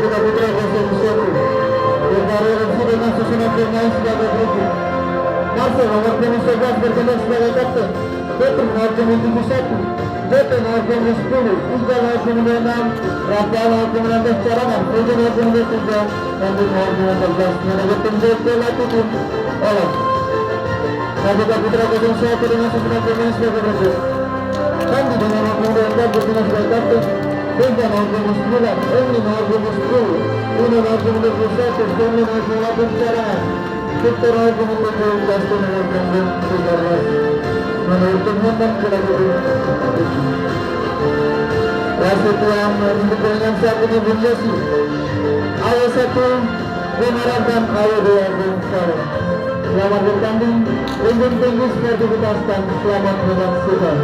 Sabika Putra 01. Berkarir sudah susunan pemain sebagai berikut. Marcel nomor punggung 11 bertindak sebagai kapten. Petrum nomor punggung 71. JP nomor punggung 10. Iqbal nomor punggung 6. Rafael nomor punggung 16 carangan. Puja nomor punggung 3. Lanjut nomor punggung 14. Manajer tim JP latih tim Olah. Sabika Putra 01 dengan susunan pemain sebagai berikut. Sandi dengan nomor punggung 24 bertindak sebagai kapten. Benta nomor punggung 9. Emi nomor punggung 10. Uno nomor punggung 21. Stanley nomor punggung 8 carangan. Victor nomor punggung 7. Justin nomor punggung 13. Menurut pengumuman kita wasit yang untuk dengan saat ini Bung Yosi. Ayat 1 Bung Arab dan ayat 2 Bung Sarah. Selamat bertanding, unjuk tinggi sportivitas dan selamat menyaksikan.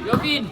Yovin.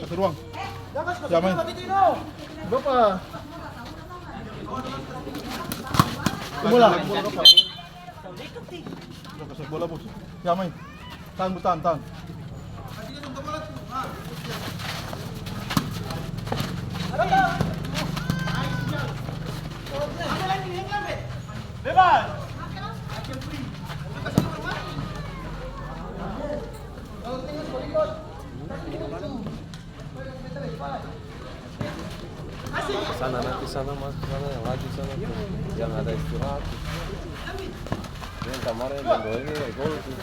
Satu ruang. Jangan main. Berapa? Bola. Bola berapa? Kasih bola bos. Jangan main. Tahan, tahan, tahan. Bebas. Sana nanti sana masuk sana yang lagi sana tuh yang ada istirahat. Yang kemarin yang gol ini gol tuh.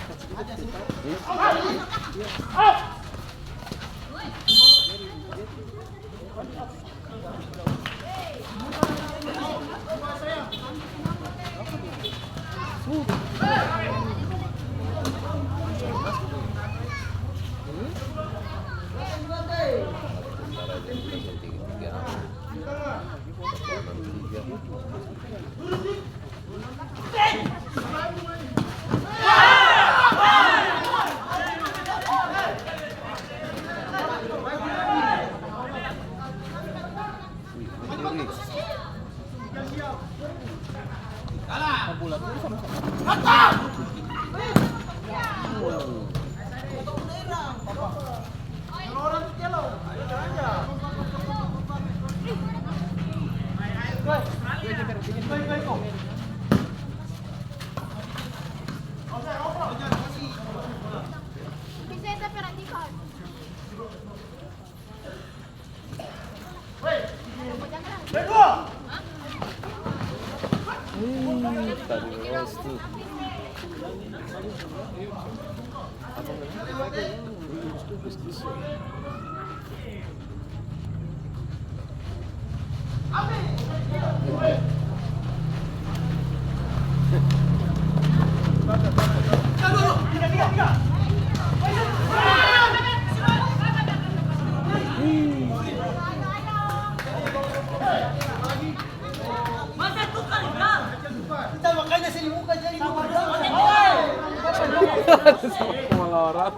Malarat.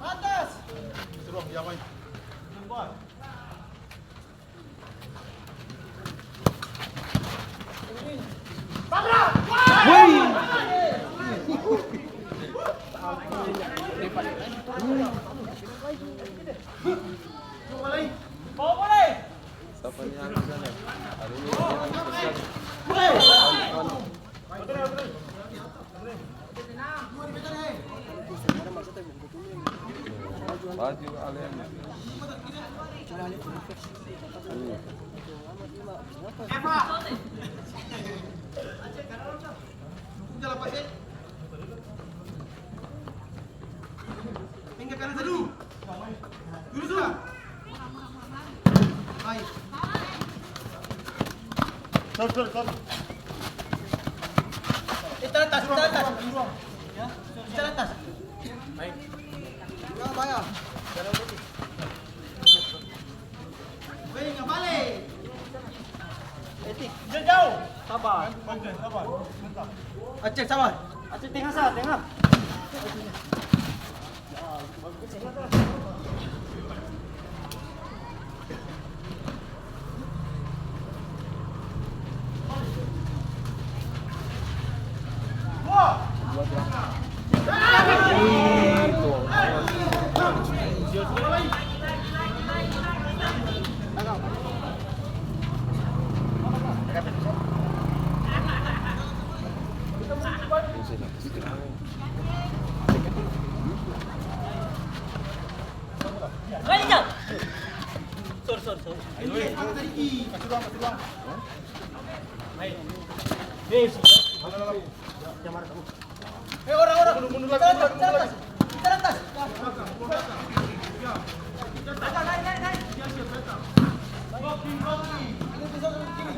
Atas. Suruh yang main. Siapa yang sana? Hari ini Baju kalian. Pinggir kanan dulu. Dulu sudah. Baik. Stop. Kita atas. Ya, kita atas. Baik. Ya, bayar. Baik, enggak balik. Etik, jauh. Sabar. Sabar. Aceh sabar. Aceh tengah. Kasih ruang. Orang. Mundur Kita lagi. atas. Kita atas.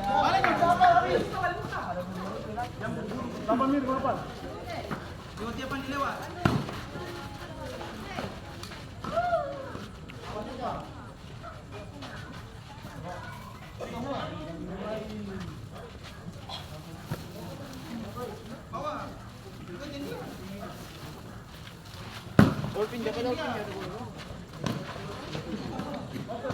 Balik habis. Tambah mir berapa? Dua tiapan dilewat. Bawa. Pindah ke dalam. Pas.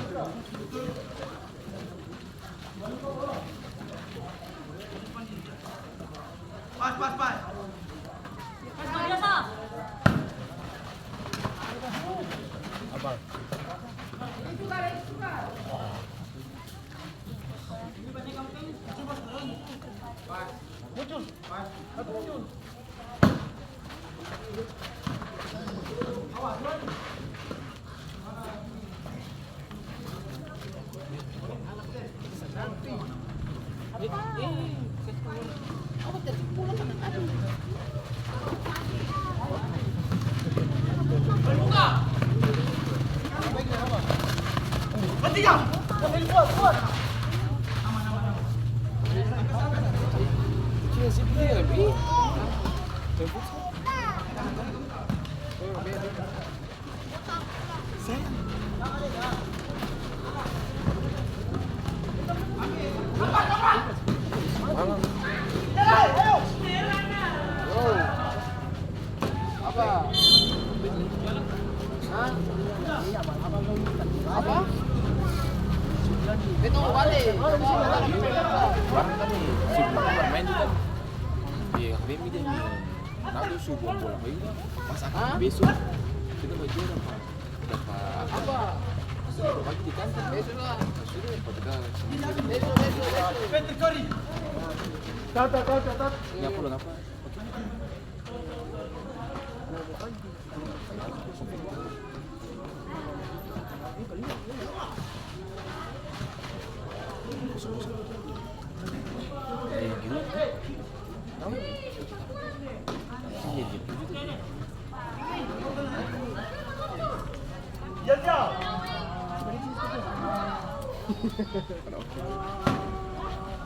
Abang. Main juga. Iya, kami dia ni. Aku subuh bola bayu. Pas aku besok kita baju dapat apa? Bagi di kantor besok lah. Sudah pada besok. Peter Kori. Tat. Ya pulang apa?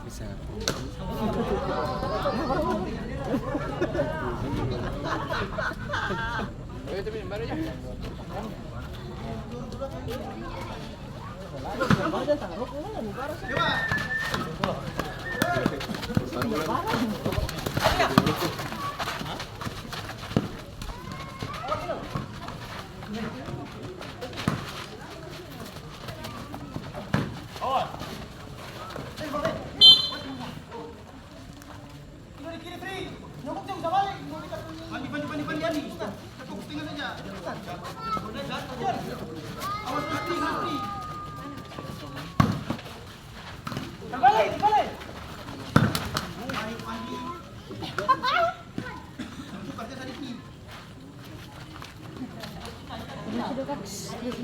Bisa. Itu baru aja.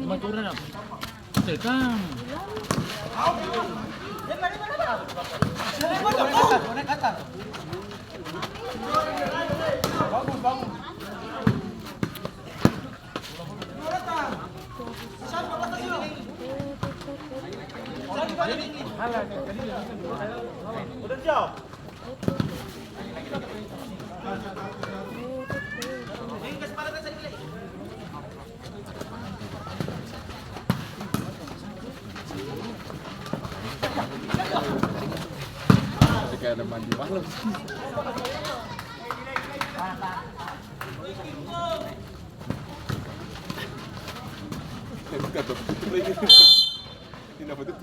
Cuma turun ya. Tekan. Naik atas. Bagus, bagus. Siapa atas dulu? Udah jauh. Ini ke sepadan saya nilai. Kayak ada mandi malam. Bukan tuh, lagi. Ini apa tuh?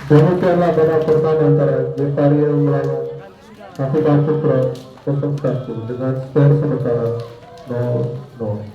Demikianlah babak pertama antara Jepariel melawan Afrika Putra 01 dengan skor sementara 0-0.